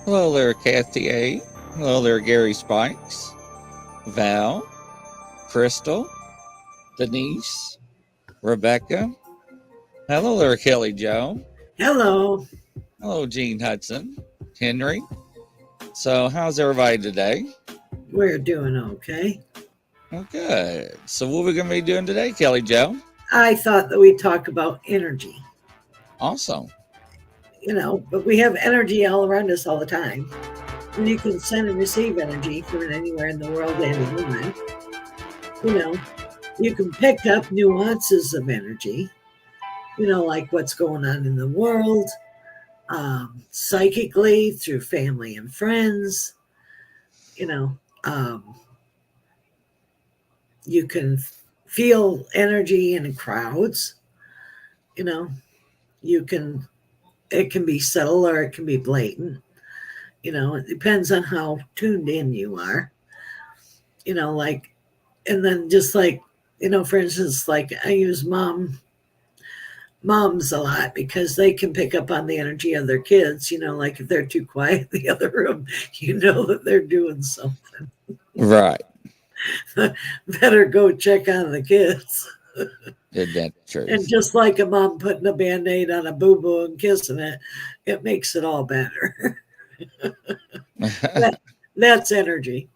Hello there, Kathy A. Hello there, Gary Spikes, Val, Crystal, Denise, Rebecca. Hello there, Kelly Joe. Hello. Hello, Gene Hudson, Henry. So, how's everybody today? We're doing okay. Well, good. So, what are we going to be doing today, Kelly Joe? I thought that we'd talk about energy. Awesome. But we have energy all around us all the time. And you can send and receive energy from anywhere in the world at any moment. You can pick up nuances of energy, like what's going on in the world, psychically through family and friends. You can feel energy in crowds. You can, it can be subtle or it can be blatant. It depends on how tuned in you are. And then just like, for instance, like I use moms a lot because they can pick up on the energy of their kids, like if they're too quiet in the other room, that they're doing something. Right. Better go check on the kids. That's true. And just like a mom putting a Band-Aid on a boo-boo and kissing it, it makes it all better. That's energy.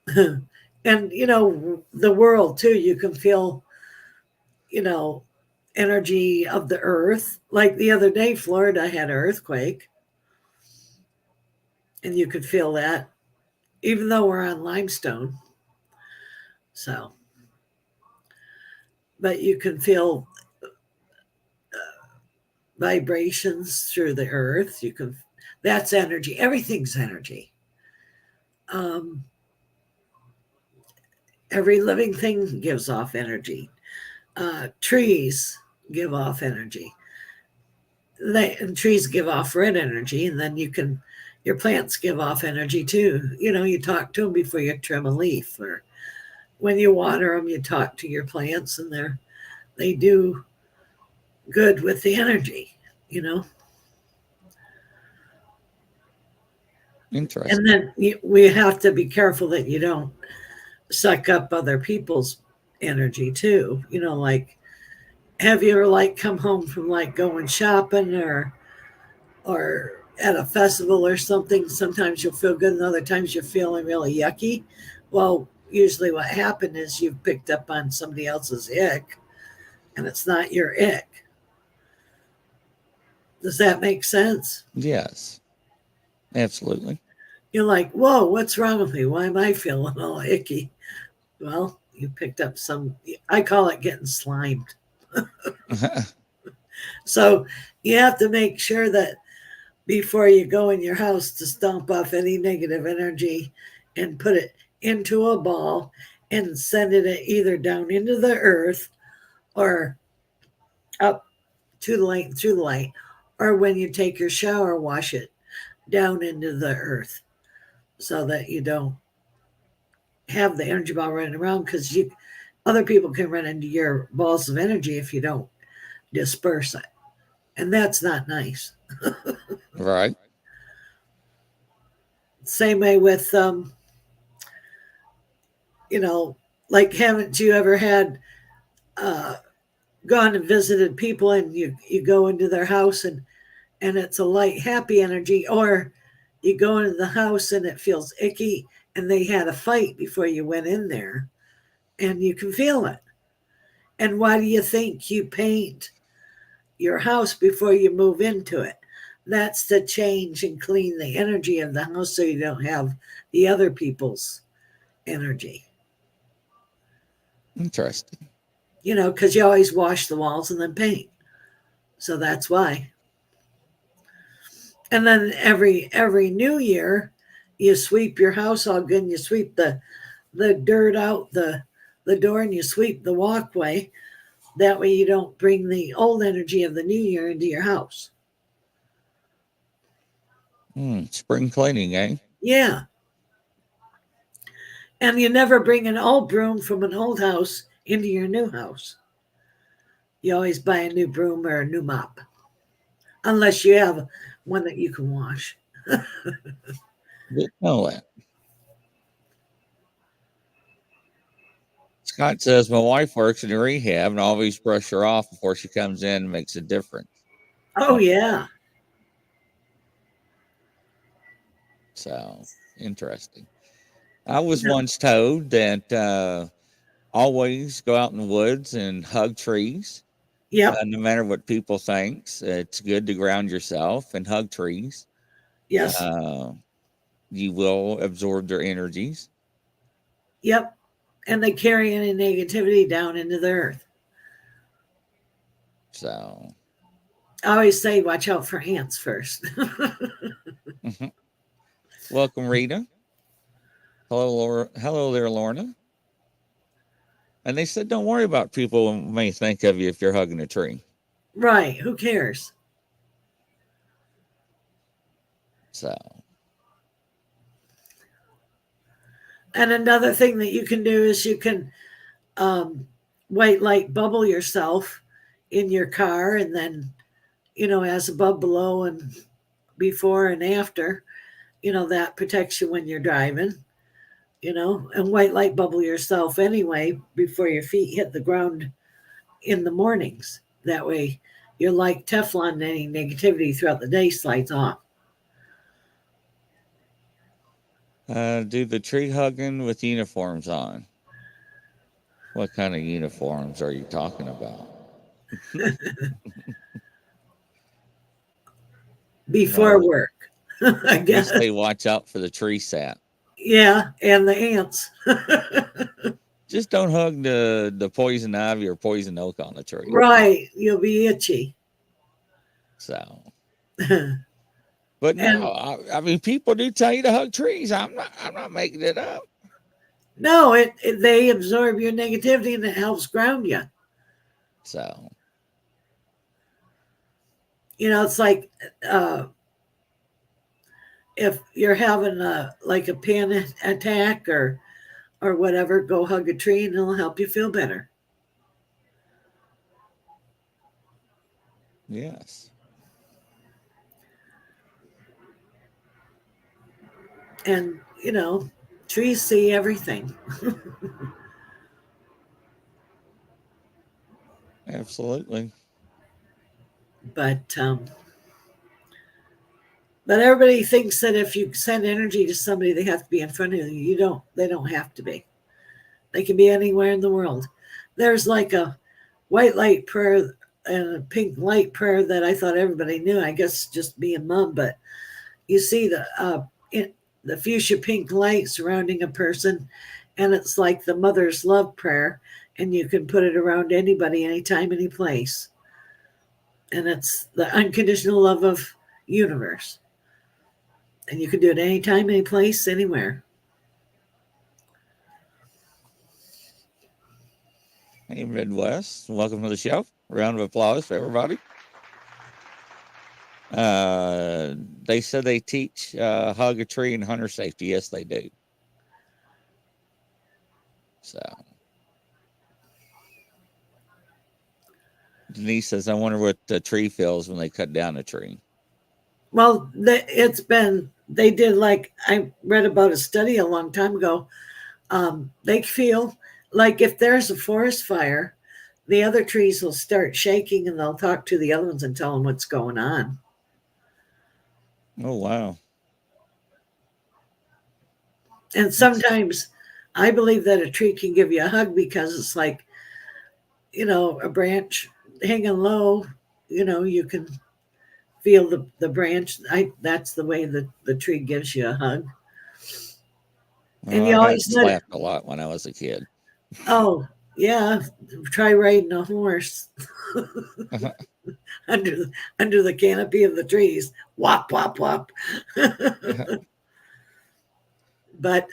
And, the world too, you can feel, energy of the earth. Like the other day, Florida had an earthquake. And you could feel that, even though we're on limestone. So, but you can feel vibrations through the earth. That's energy. Everything's energy. Every living thing gives off energy. Trees give off energy. And trees give off red energy, and then your plants give off energy too. You talk to them before you trim a leaf, or when you water them, you talk to your plants, and they do good with the energy. Interesting. And then we have to be careful that you don't suck up other people's energy too. Like, have you ever come home from going shopping or at a festival or something? Sometimes you'll feel good and other times you're feeling really yucky. Well, usually what happened is you've picked up on somebody else's ick and it's not your ick. Does that make sense? Yes, absolutely. You're like, whoa, what's wrong with me? Why am I feeling all icky? Well, you picked up I call it getting slimed. So you have to make sure that before you go in your house to stomp off any negative energy and put it into a ball and send it either down into the earth or up to the light, through the light, or when you take your shower, wash it down into the earth so that you don't have the energy ball running around, because other people can run into your balls of energy if you don't disperse it. And that's not nice. Right. Same way with, like, haven't you ever had gone and visited people and you go into their house and it's a light, happy energy, or you go into the house and it feels icky and they had a fight before you went in there and you can feel it. And why do you think you paint your house before you move into it? That's to change and clean the energy of the house so you don't have the other people's energy. Interesting. Because you always wash the walls and then paint. So that's why. And then every new year, you sweep your house all good and you sweep the dirt out the door and you sweep the walkway. That way you don't bring the old energy of the new year into your house. Spring cleaning, eh? Yeah. And you never bring an old broom from an old house into your new house. You always buy a new broom or a new mop. Unless you have one that you can wash. Didn't know that. Scott says my wife works in a rehab and I always brush her off before she comes in and makes a difference. Oh yeah. So interesting. I was once told that always go out in the woods and hug trees. Yep. No matter what people thinks, it's good to ground yourself and hug trees. Yes. Uh, you will absorb their energies. Yep. And they carry any negativity down into the earth. So, I always say, watch out for ants first. mhm. Welcome, Rita. Hello, Laura. Hello there, Lorna. And they said, don't worry about people may think of you if you're hugging a tree. Right. Who cares? So, and another thing that you can do is you can white light bubble yourself in your car, and then, as above, below, and before and after, that protects you when you're driving, and white light bubble yourself anyway before your feet hit the ground in the mornings. That way you're like Teflon, any negativity throughout the day slides off. do the tree hugging with uniforms on. What kind of uniforms are you talking about? Before Well, work, I we guess. say watch out for the tree sap. Yeah, and the ants. Just don't hug the poison ivy or poison oak on the tree. Right, you'll be itchy. So, And but no, I mean, people do tell you to hug trees. I'm not making it up. no, they absorb your negativity and it helps ground you. So, It's like if you're having a panic attack or whatever, go hug a tree and it'll help you feel better. yes, And trees see everything. absolutely. But everybody thinks that if you send energy to somebody, they have to be in front of you. You don't. They don't have to be. They can be anywhere in the world. There's like a white light prayer and a pink light prayer that I thought everybody knew. I guess just me and mom. But you see the fuchsia pink light surrounding a person, and it's like the mother's love prayer, and you can put it around anybody, anytime, any place. And it's the unconditional love of universe. And you can do it anytime, any place, anywhere. Hey, Midwest, welcome to the show. Round of applause for everybody. They said they teach hug a tree and hunter safety. Yes, they do. So, Denise says, I wonder what the tree feels when they cut down a tree. Well, they did, like, I read about a study a long time ago. They feel like if there's a forest fire, the other trees will start shaking and they'll talk to the other ones and tell them what's going on. Oh, wow. And sometimes I believe that a tree can give you a hug because it's like, a branch hanging low, you can feel the branch. That's the way the tree gives you a hug. And Well, you I got always let it. slapped a lot when I was a kid. Oh, yeah. Try riding a horse under under the canopy of the trees. Whop, whop, whop. But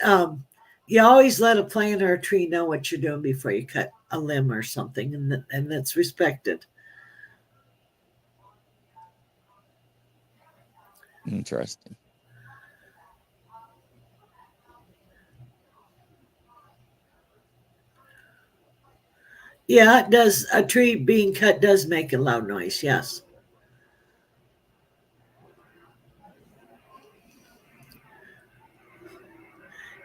you always let a plant or a tree know what you're doing before you cut a limb or something, and that's respected. Interesting. Yeah, it does. A tree being cut does make a loud noise. Yes.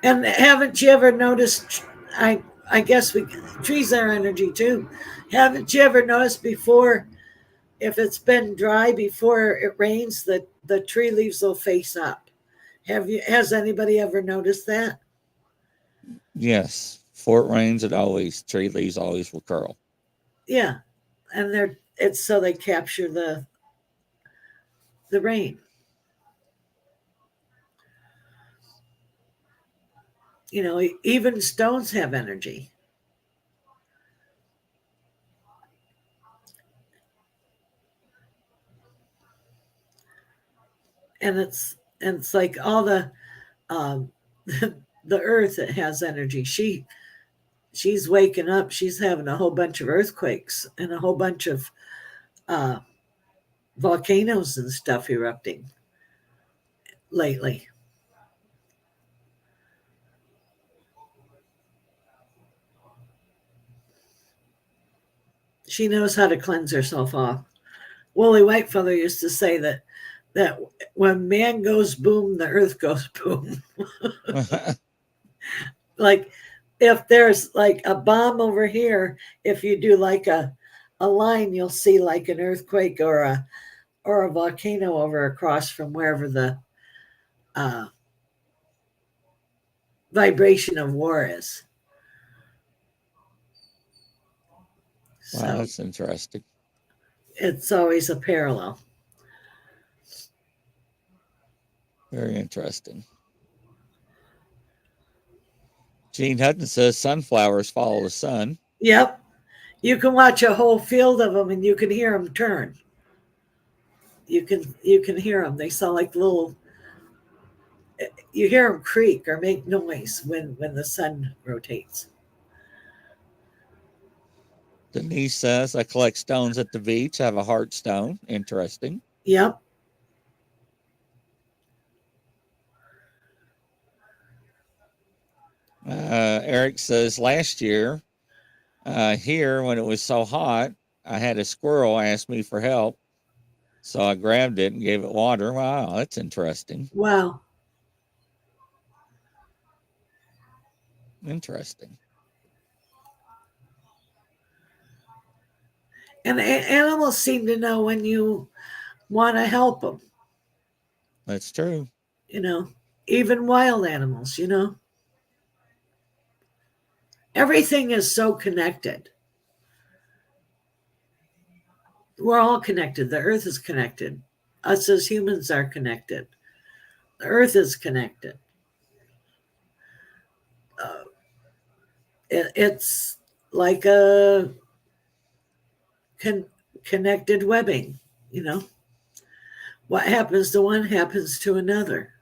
And haven't you ever noticed? I guess trees are energy too. Haven't you ever noticed before, if it's been dry before it rains, that the tree leaves will face up? Has anybody ever noticed that? Yes. Before it rains, tree leaves always will curl. Yeah, and it's so they capture the rain. Even stones have energy. And it's like all um the earth, it has energy. She's waking up, she's having a whole bunch of earthquakes and a whole bunch of uh volcanoes and stuff erupting lately. She knows how to cleanse herself off. Woolly Whitefeather used to say that when man goes boom, the earth goes boom. Like, if there's like a bomb over here, if you do like a line, you'll see like an earthquake or a volcano over across from wherever the uh, vibration of war is. Wow, So that's interesting. it's always a parallel. Very interesting. Gene Hutton says sunflowers follow the sun. Yep. You can watch a whole field of them and you can hear them turn. You can hear them. They sound like little. You hear them creak or make noise when the sun rotates. Denise says, I collect stones at the beach. I have a heart stone. Interesting. Yep. Eric says, last year, here, when it was so hot, I had a squirrel ask me for help. So I grabbed it and gave it water. Wow, that's interesting. Wow. Interesting. And animals seem to know when you want to help them. That's true. Even wild animals. Everything is so connected. We're all connected. The earth is connected. Us as humans are connected. The earth is connected. It's like a connected webbing. What happens to one happens to another.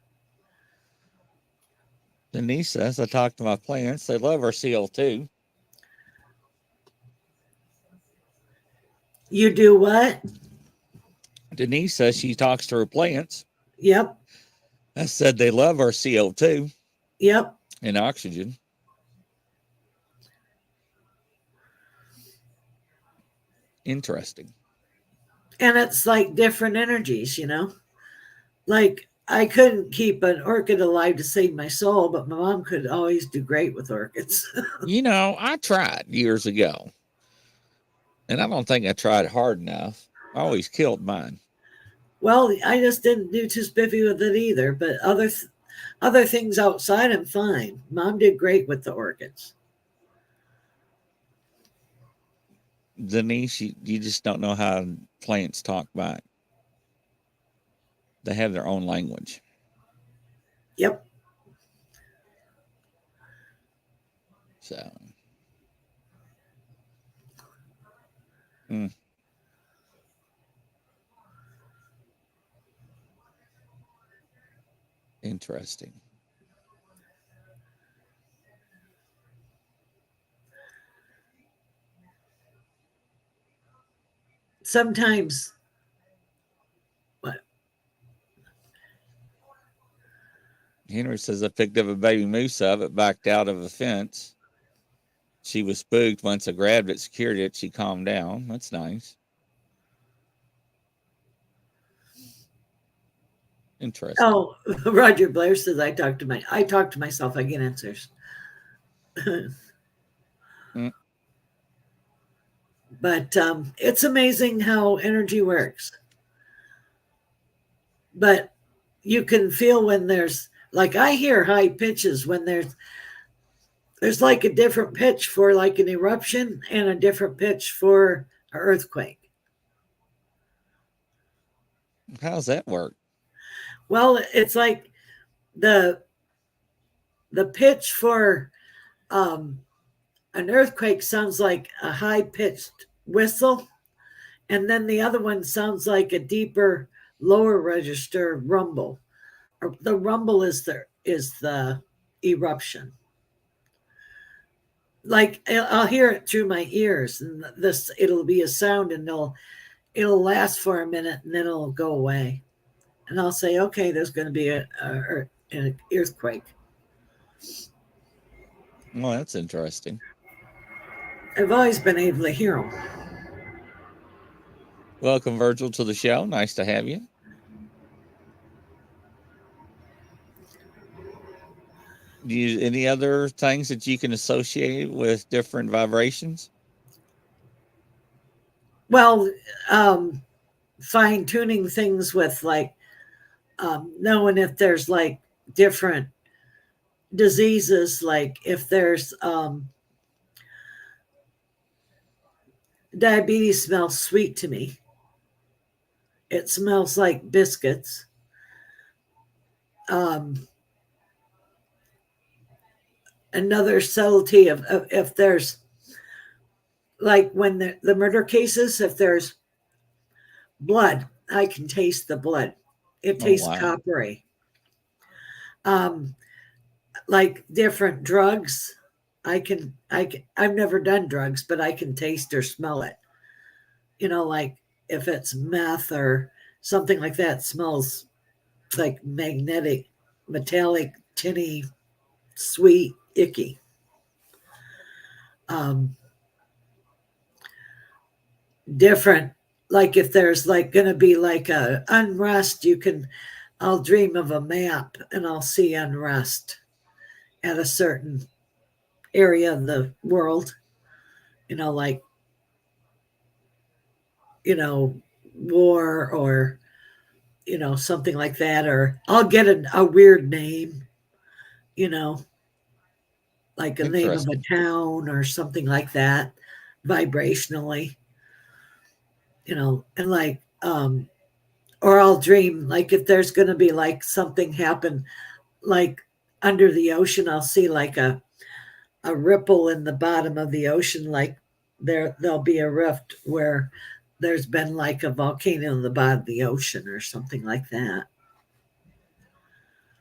Denise says, I talk to my plants. They love our CO2. You do what? Denise says she talks to her plants. Yep. I said they love our CO2. Yep. And oxygen. Interesting. And it's like different energies. Like, I couldn't keep an orchid alive to save my soul, but my mom could always do great with orchids. I tried years ago. And I don't think I tried hard enough. I always killed mine. Well, I just didn't do too spiffy with it either, but other things outside, I'm fine. Mom did great with the orchids. Denise, you just don't know how plants talk back. They have their own language. Yep. So. Interesting. Sometimes. What? Henry says, I picked up a baby moose of it, backed out of a fence. She was spooked. Once I grabbed it, secured it, she calmed down. That's nice. Interesting. Oh, Roger Blair says I talk to myself. I get answers. Mm, But it's amazing how energy works. But you can feel when there's like I hear high pitches when there's like a different pitch for like an eruption and a different pitch for an earthquake. how's that work? Well, it's like the the pitch for um, an earthquake sounds like a high pitched whistle, and then the other one sounds like a deeper, lower register rumble. The rumble is the eruption. Like I'll hear it through my ears, and this it'll be a sound, and it'll last for a minute, and then it'll go away, and I'll say, okay, there's going to be an earthquake. Well, that's interesting. I've always been able to hear them. Welcome, Virgil, to the show. Nice to have you. Do you any other things that you can associate with different vibrations? Well, fine tuning things with like knowing if there's like different diseases, like if there's diabetes smells sweet to me. It smells like biscuits. Um, Another subtlety of if there's like when the murder cases, if there's blood, I can taste the blood. It Oh, tastes wow. coppery. Um, like different drugs, I've never done drugs, but I can taste or smell it. Like if it's meth or something like that, smells like magnetic, metallic, tinny, sweet, icky. Um, Different, like if there's like going to be like a unrest, I'll dream of a map and I'll see unrest at a certain area of the world, like, war or, something like that. Or I'll get a weird name, you know, like a name of a Interesting. town or something like that, vibrationally, and like, or I'll dream like if there's going to be like something happen, like under the ocean, I'll see like a ripple in the bottom of the ocean, like there'll be a rift where there's been like a volcano in the bottom of the ocean or something like that.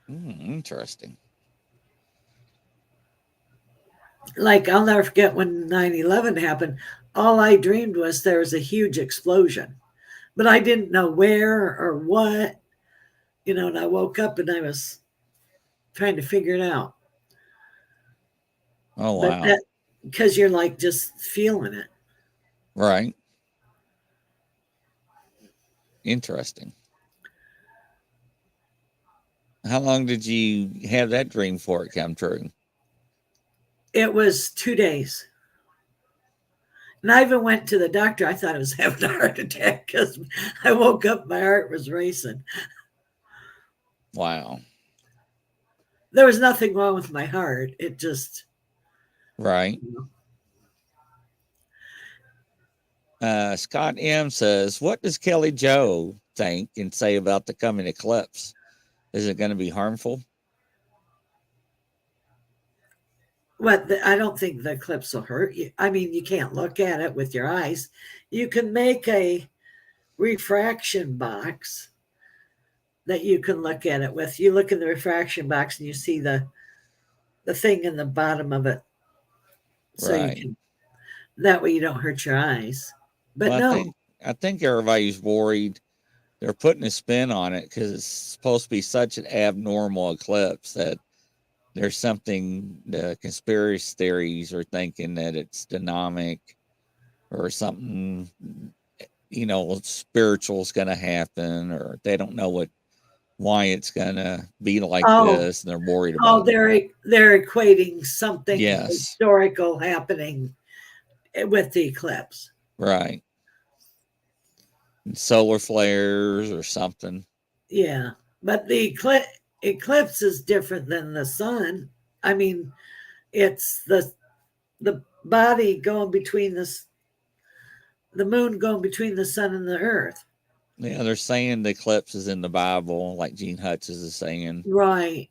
Interesting. Like I'll never forget when 9/11 happened. All I dreamed was there was a huge explosion, but I didn't know where or what, and I woke up and I was trying to figure it out. Oh, But wow. that, because you're like just feeling it. Right. Interesting. How long did you have that dream for it come true? It was 2 days. And I even went to the doctor. I thought I was having a heart attack because I woke up, my heart was racing. Wow. There was nothing wrong with my heart. It just, Right. Scott M says, what does Kelly Joe think and say about the coming eclipse? Is it going to be harmful? I don't think the eclipse will hurt you. I mean, you can't look at it with your eyes. You can make a refraction box that you can look at it with. You look in the refraction box and you see the thing in the bottom of it, so you Right. can, that way you don't hurt your eyes. But Well, no, I think everybody's worried. They're putting a spin on it because it's supposed to be such an abnormal eclipse that there's something. The conspiracy theories are thinking that it's dynamic or something. Spiritual is going to happen, or they don't know what why it's gonna be like Oh, this, and they're worried oh, about it. they're equating something Yes, historical happening with the eclipse. right. And solar flares or something. Yeah, but the eclipse is different than the sun. I mean, it's the body going between the moon going between the sun and the earth. Yeah, they're saying the eclipse is in the Bible, like Gene Hutchins is saying. Right.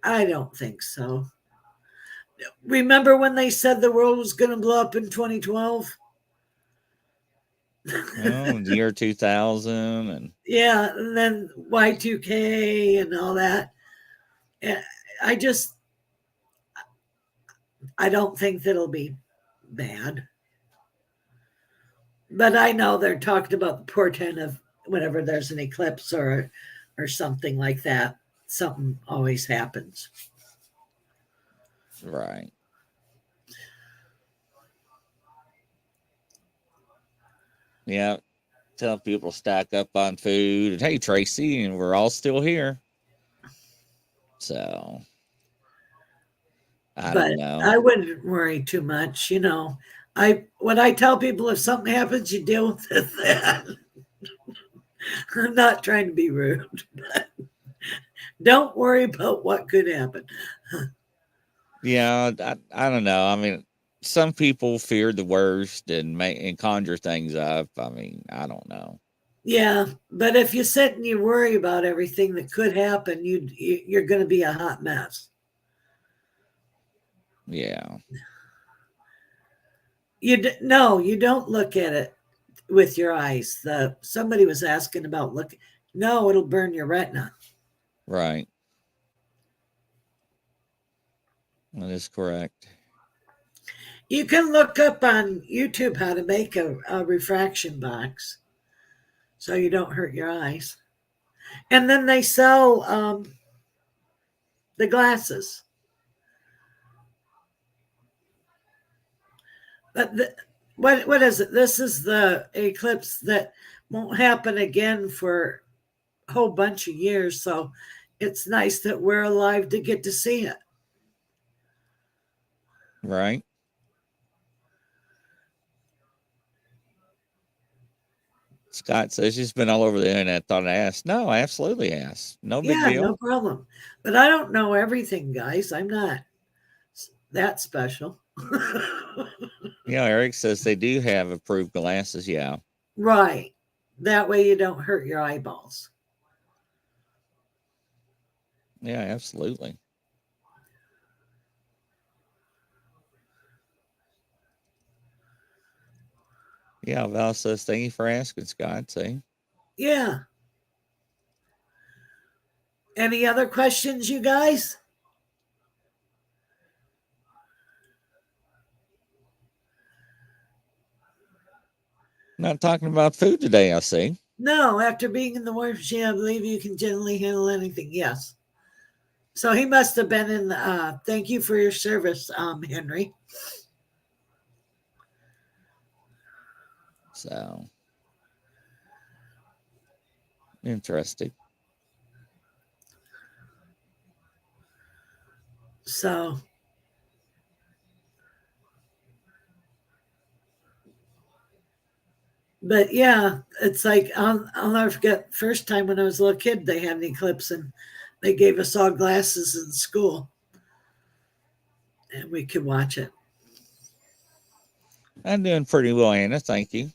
I don't think so. Remember when they said the world was going to blow up in 2012? Oh, the year 2000, and Yeah, and then Y2K and all that. I just, I don't think that'll be bad. But I know they're talking about the portent of whenever there's an eclipse or something like that. Something always happens. right. Yeah, tell people to stack up on food. And hey, Tracy, and we're all still here. So I don't But know. I wouldn't worry too much. I when I tell people if something happens, you deal with it then. I'm not trying to be rude, but don't worry about what could happen. Yeah, I don't know. I mean, some people fear the worst and conjure things up. I mean, I don't know. Yeah, but if you sit and you worry about everything that could happen, you're going to be a hot mess. Yeah, No, you don't look at it with your eyes. Somebody was asking about look. No, it'll burn your retina. right. That is correct. You can look up on YouTube how to make a refraction box so you don't hurt your eyes. And then they sell the glasses. But what is it? This is the eclipse that won't happen again for a whole bunch of years. So it's nice that we're alive to get to see it. Right. Scott says she's been all over the internet. Thought I asked. No, I absolutely asked. No big Yeah, no deal. problem. But I don't know everything, guys. I'm not that special. Yeah, Eric says they do have approved glasses. Yeah. Right. That way you don't hurt your eyeballs. Yeah, absolutely. Yeah, Val says, thank you for asking, Scott. See? Yeah. Any other questions, you guys? Not talking about food today, I see. No, after being in the war machine, I believe you can generally handle anything. Yes. So he must have been in. Thank you for your service, Henry. So interesting. So, but yeah, it's like I'll never forget. First time when I was a little kid, they had an eclipse and they gave us all glasses in school, and we could watch it. I'm doing pretty well, Anna. Thank you.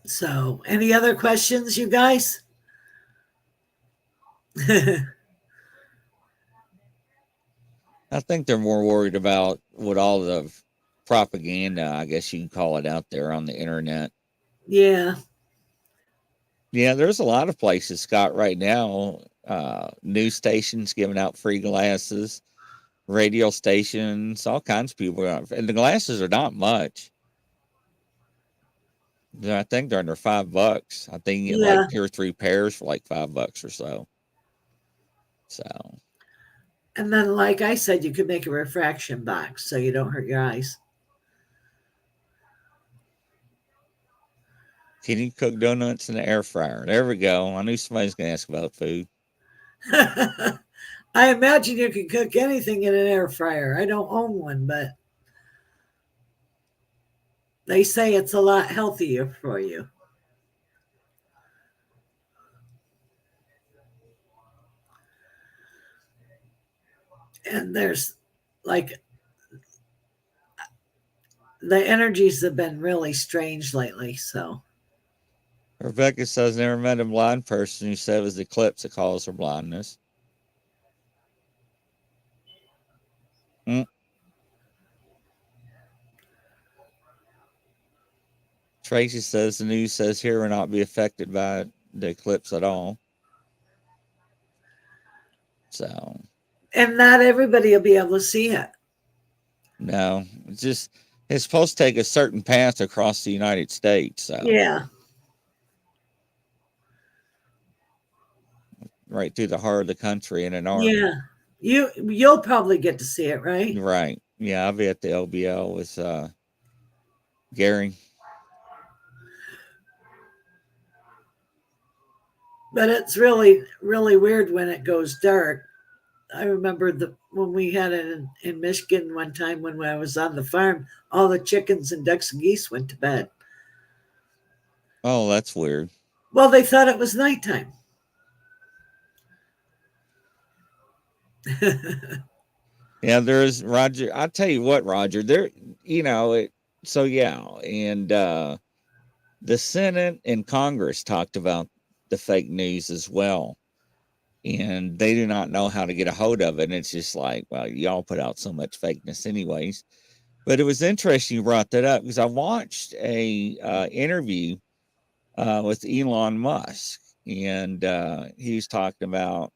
So, any other questions, you guys? I think they're more worried about what all the propaganda, I guess you can call it, out there on the internet. Yeah. Yeah, there's a lot of places, Scott, right now. News stations giving out free glasses, radio stations, all kinds of people. And the glasses are not much. I think they're under $5. I think you get like Yeah. 2 or 3 pairs for like $5 or so. So, And then, like I said, you could make a refraction box so you don't hurt your eyes. Can you cook donuts in the air fryer? There we go. I knew somebody's going to ask about food. I imagine you can cook anything in an air fryer. I don't own one, but they say it's a lot healthier for you. And there's like the energies have been really strange lately. So Rebecca says, never met a blind person who said it was the eclipse that caused her blindness. Mm. Tracy says, the news says here will not be affected by the eclipse at all. So. And not everybody will be able to see it. No, it's supposed to take a certain path across the United States. So. Yeah. Right through the heart of the country in an arc. Yeah. You'll probably get to see it, right? Right. Yeah, I'll be at the LBL with Gary. But it's really, really weird when it goes dark. I remember when we had it in Michigan one time when I was on the farm, all the chickens and ducks and geese went to bed. Oh, that's weird. Well, they thought it was nighttime. Yeah, there's Roger. I'll tell you what, Roger, there, so yeah. And the Senate and Congress talked about the fake news as well. And they do not know how to get a hold of it. And it's just like, well, y'all put out so much fakeness anyways. But it was interesting you brought that up because I watched a interview with Elon Musk. And he was talking about,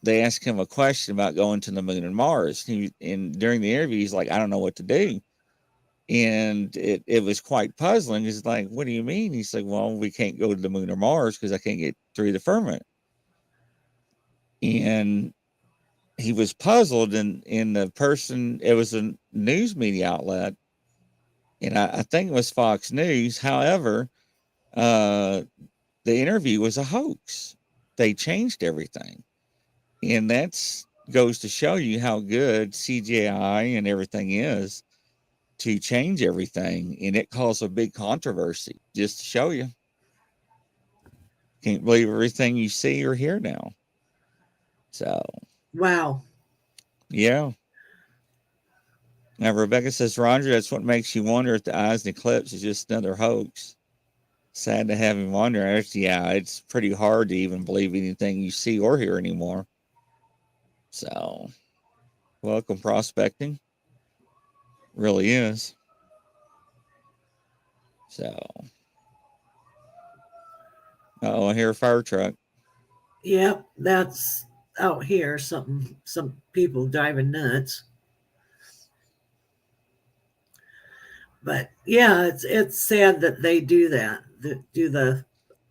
they asked him a question about going to the moon and Mars. And during the interview, he's like, I don't know what to do. And it was quite puzzling. He's like, what do you mean? He's like, well, we can't go to the moon or Mars because I can't get through the firmament. And he was puzzled, and the person, it was a news media outlet, and I think it was Fox News. However, the interview was a hoax. They changed everything. And that goes to show you how good CGI and everything is to change everything. And it caused a big controversy just to show you. Can't believe everything you see or hear now. So. Wow. Yeah. Now, Rebecca says, Roger, that's what makes you wonder if the eyes and eclipse is just another hoax. Sad to have him wonder. Yeah, it's pretty hard to even believe anything you see or hear anymore. So, welcome prospecting. Really is. So, I hear a fire truck. Yep, that's out here. Some people driving nuts. But yeah, it's sad that they do that. Do the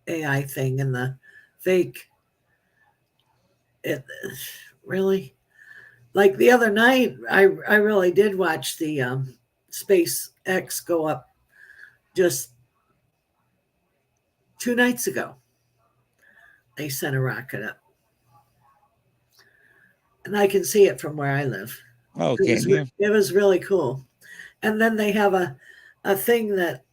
AI thing and the fake. It really, like the other night, I really did watch the SpaceX go up just 2 nights ago. They sent a rocket up, and I can see it from where I live. Oh, can you? It was really cool. And then they have a thing that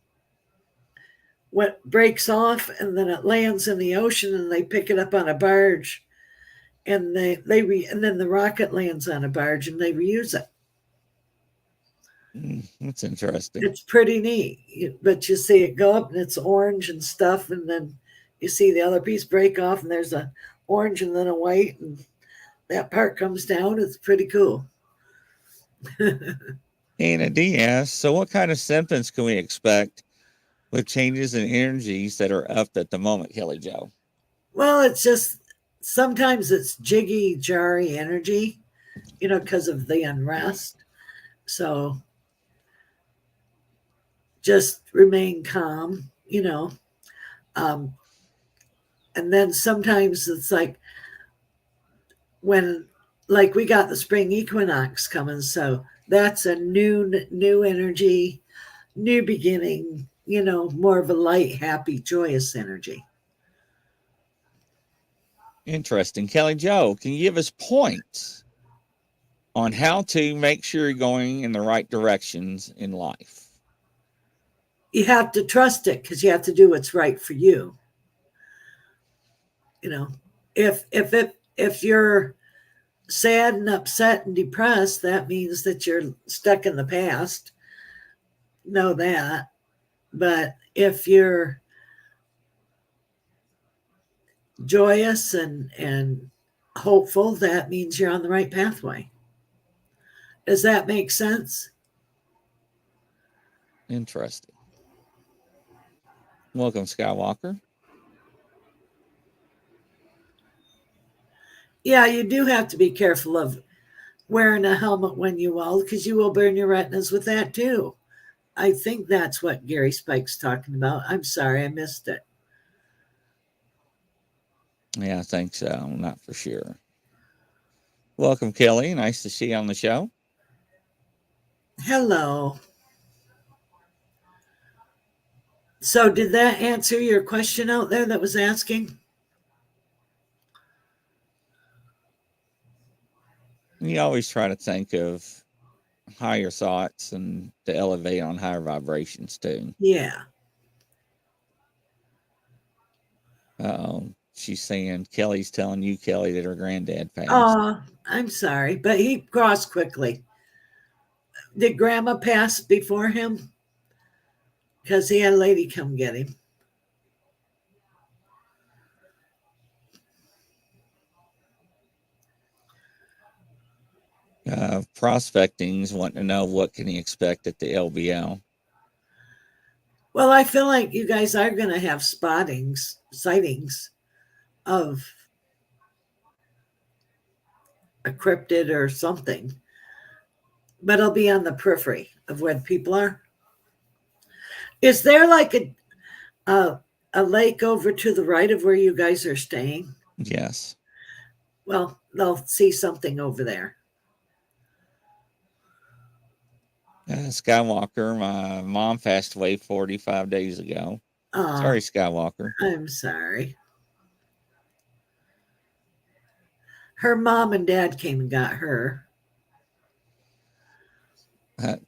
what breaks off, and then it lands in the ocean, and they pick it up on a barge, and and then the rocket lands on a barge, and they reuse it. That's interesting. It's pretty neat, but you see it go up, and it's orange and stuff, and then you see the other piece break off, and there's a orange and then a white, and that part comes down. It's pretty cool. Anna D asks, so what kind of symptoms can we expect with changes in energies that are up at the moment, Kelly Joe? Well, it's just sometimes it's jiggy, jarry energy, because of the unrest. So just remain calm, and then sometimes it's like when, like, we got the spring equinox coming, so that's a new energy, new beginning, more of a light, happy, joyous energy. Interesting. Kelly Joe, can you give us points on how to make sure you're going in the right directions in life? You have to trust it because you have to do what's right for you. If you're sad and upset and depressed, that means that you're stuck in the past. Know that. But if you're joyous and hopeful, that means you're on the right pathway. Does that make sense? Interesting. Welcome, Skywalker. Yeah, you do have to be careful of wearing a helmet when you weld because you will burn your retinas with that too. I think that's what Gary Spike's talking about. I'm sorry, I missed it. Yeah, I think so. Not for sure. Welcome, Kelly. Nice to see you on the show. Hello. So, did that answer your question out there that was asking? You always try to think of higher thoughts and to elevate on higher vibrations too. Yeah. She's saying Kelly's telling you, Kelly, that her granddad passed. Oh, I'm sorry, but he crossed quickly. Did Grandma pass before him? Because he had a lady come get him. Prospecting's wanting to know what can he expect at the LBL. Well, I feel like you guys are going to have sightings of a cryptid or something, but it'll be on the periphery of where the people are. Is there like a lake over to the right of where you guys are staying? Yes. Well, they'll see something over there. Skywalker, my mom passed away 45 days ago. Sorry, Skywalker. I'm sorry. Her mom and dad came and got her.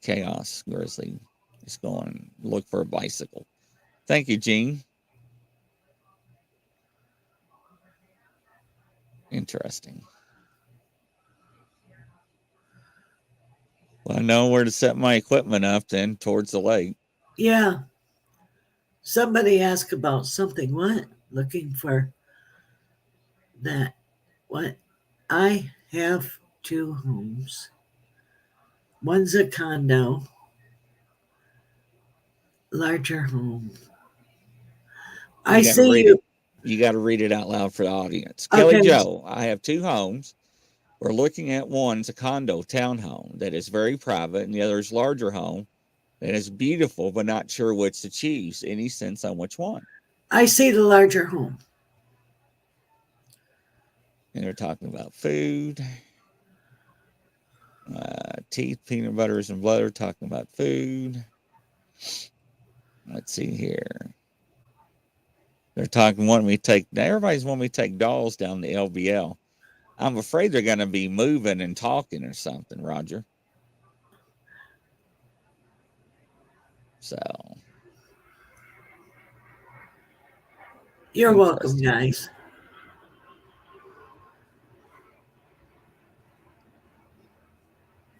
Chaos Grizzly is going to look for a bicycle. Thank you, Gene. Interesting. Well, I know where to set my equipment up then towards the lake. Yeah. Somebody asked about something. What? Looking for that. What? I have 2 homes. One's a condo, larger home. I see you. You got to read it out loud for the audience. Okay. Kelly Joe, I have 2 homes. We're looking at one's a condo townhome that is very private, and the other is larger home that is beautiful, but not sure which to choose. Any sense on which one? I see the larger home. And they're talking about food, teeth, peanut butters, and butter. Talking about food. Let's see here. They're talking, wanting me to take. Everybody's wanting me to take dolls down the LBL. I'm afraid they're going to be moving and talking or something, Roger. So. You're welcome, guys.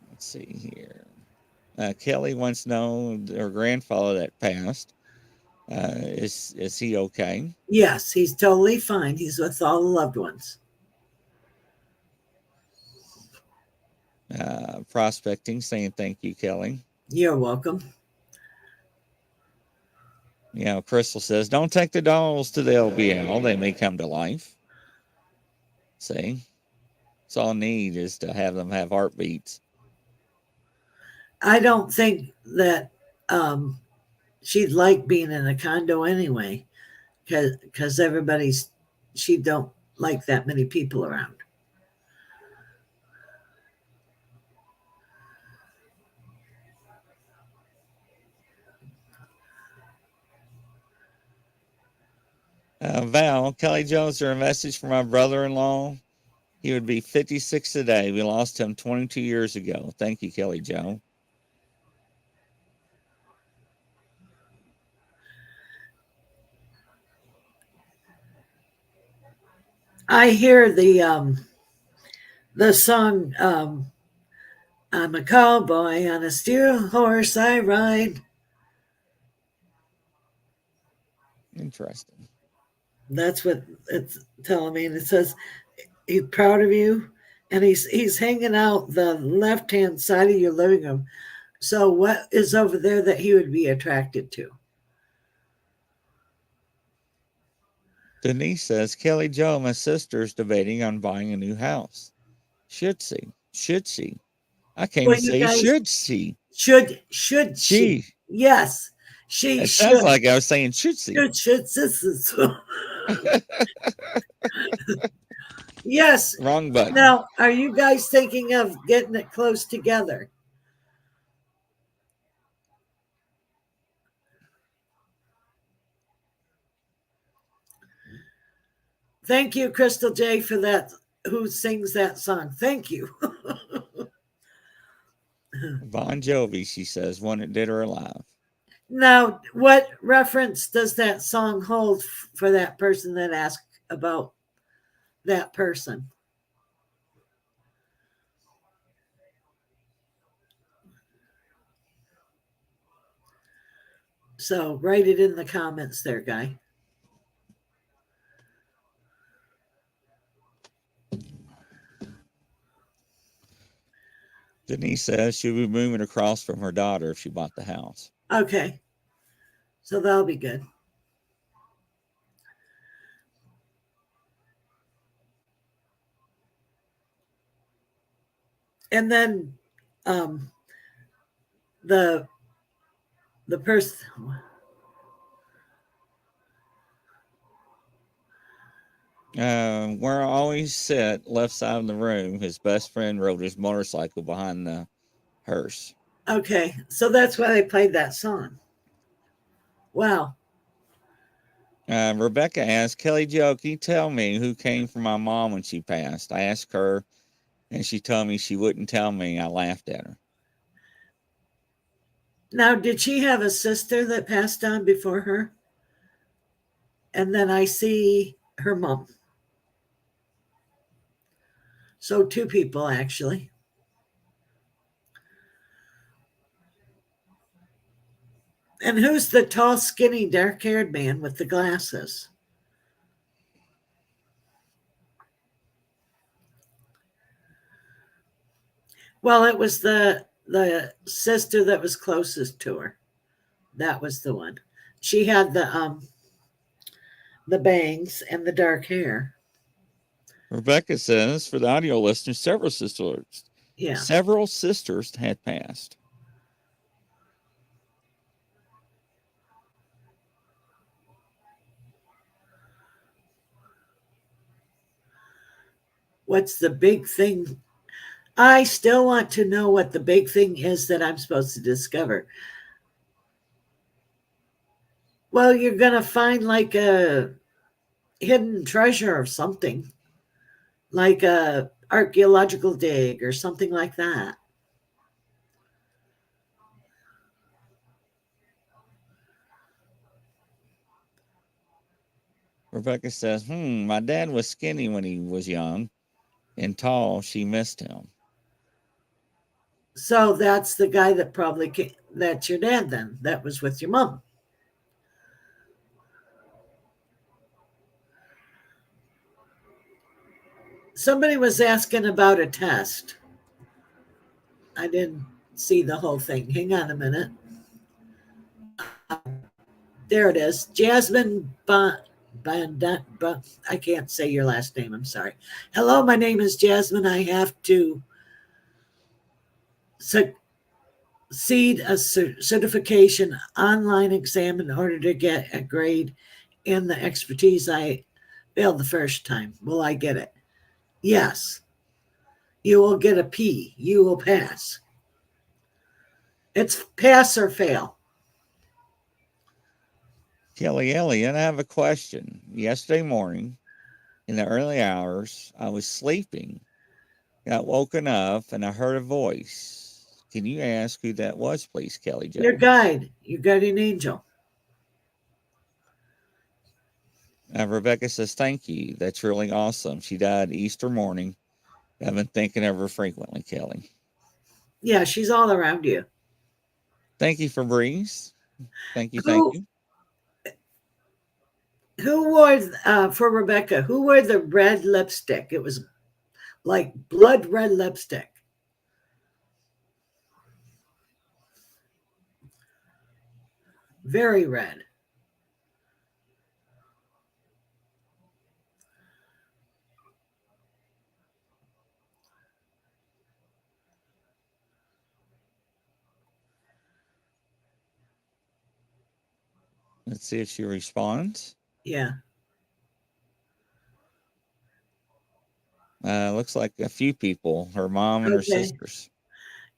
Let's see here. Kelly wants to know her grandfather that passed. Is he okay? Yes, he's totally fine. He's with all the loved ones. Prospecting, saying thank you, Kelly. You're welcome. Yeah, Crystal says, don't take the dolls to the LBL. They may come to life. See? That's all I need is to have them have heartbeats. I don't think that she'd like being in a condo anyway, because she don't like that many people around. Val, Kelly Jones, there a message for my brother-in-law? He would be 56 today. We lost him 22 years ago. Thank you, Kelly Joe. I hear the song, I'm a cowboy on a steel horse I ride. Interesting. That's what it's telling me. And it says he's proud of you. And he's hanging out the left hand side of your living room. So what is over there that he would be attracted to? Denise says, Kelly Joe, my sister's debating on buying a new house. Should she? Should she? I can't Well, even you say guys should she. should she? She. Yes, she It sounds should. like I was saying should she. Should. Yes. Wrong button. Now, are you guys thinking of getting it close together? Thank you, Crystal J, for that. Who sings that song? Thank you. Bon Jovi, she says, wanted dead or alive. Now, what reference does that song hold for that person that asked about that person? So write it in the comments there, Guy. Denise says she'll be moving across from her daughter if she bought the house. Okay. So that'll be good. And then the person, where I always sit, left side of the room, his best friend rode his motorcycle behind the hearse. okay, so that's why they played that song. Wow. Rebecca asked, Kelly Joe, can you tell me who came for my mom when she passed? I asked her, and she told me she wouldn't tell me. I laughed at her. Now, did she have a sister that passed on before her? And then I see her mom. So two people, actually. And who's the tall, skinny, dark-haired man with the glasses? Well, it was the sister that was closest to her. That was the one. She had the bangs and the dark hair. Rebecca says, for the audio listeners, several sisters had passed. What's the big thing? I still want to know what the big thing is that I'm supposed to discover. Well, you're going to find like a hidden treasure or something, like a archaeological dig or something like that. Rebecca says, my dad was skinny when he was young and tall. She missed him. So that's the guy that probably came, that's your dad then. That was with your mom. Somebody was asking about a test. I didn't see the whole thing. Hang on a minute. There it is. Jasmine I can't say your last name. I'm sorry. Hello, my name is Jasmine. I have to succeed a certification online exam in order to get a grade in the expertise I failed the first time. Will I get it? Yes. You will get a P. You will pass. It's pass or fail. Kelly Elliott, I have a question. Yesterday morning, in the early hours, I was sleeping, got woken up, and I heard a voice. Can you ask who that was, please, Kelly Your Jo? guide, your guardian angel. Rebecca says, thank you. That's really awesome. She died Easter morning. I've been thinking of her frequently, Kelly. Yeah, she's all around you. Thank you for Breeze. Thank you. Thank Who you. who wore for Rebecca? Who wore the red lipstick? It was like blood red lipstick. Very red. Let's see if she responds. Yeah. Looks like a few people, her mom and her Okay. sisters.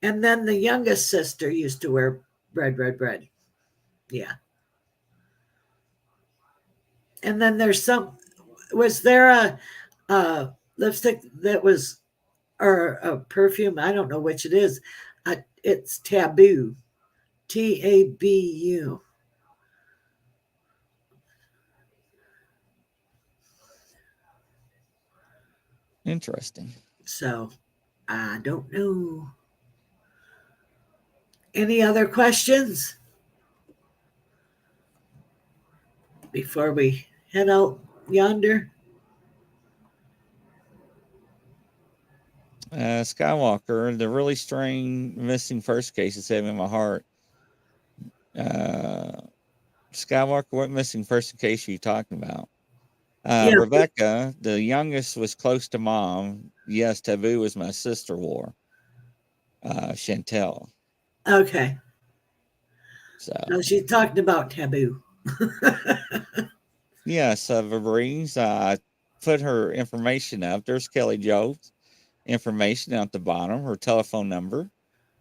And then the youngest sister used to wear red. Yeah. And then there's some. Was there a lipstick that was, or a perfume? I don't know which it is. It's Taboo. Tabu. Interesting. So I don't know. Any other questions before we head out yonder? Skywalker, the really strange missing first case is having my heart. Skywalker, what missing person case are you talking about? Yeah. Rebecca, the youngest, was close to mom. Yes, Taboo was my sister wore. Chantel. Okay. So No, she's talking about Taboo. yes, Breeze. I put her information up. There's Kelly Jo's information at the bottom, her telephone number,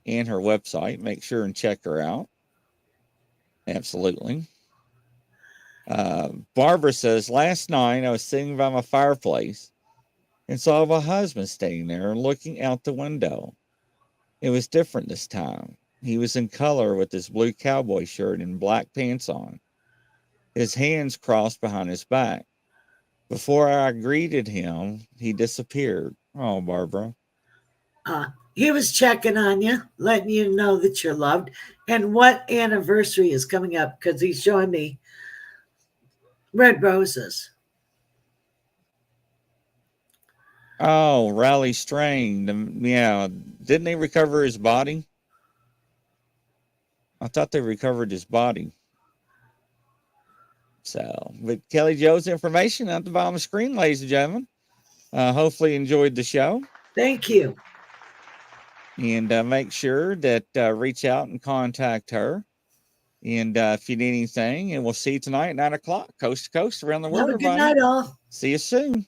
and her website. Make sure and check her out. Absolutely. Barbara says, last night I was sitting by my fireplace and saw my husband standing there looking out the window. It was different this time. He was in color with his blue cowboy shirt and black pants on, his hands crossed behind his back. Before I greeted him, he disappeared. Oh, Barbara. He was checking on you, letting you know that you're loved. And what anniversary is coming up? Because he's showing me red roses. Oh, Raleigh Strain. Yeah. Didn't they recover his body? I thought they recovered his body. So, but Kelly Jo's information at the bottom of the screen, ladies and gentlemen. Hopefully, you enjoyed the show. Thank you. And make sure that reach out and contact her. And if you need anything, and we'll see you tonight at 9 o'clock, coast to coast around the Have world, a good everybody. night, all. See you soon.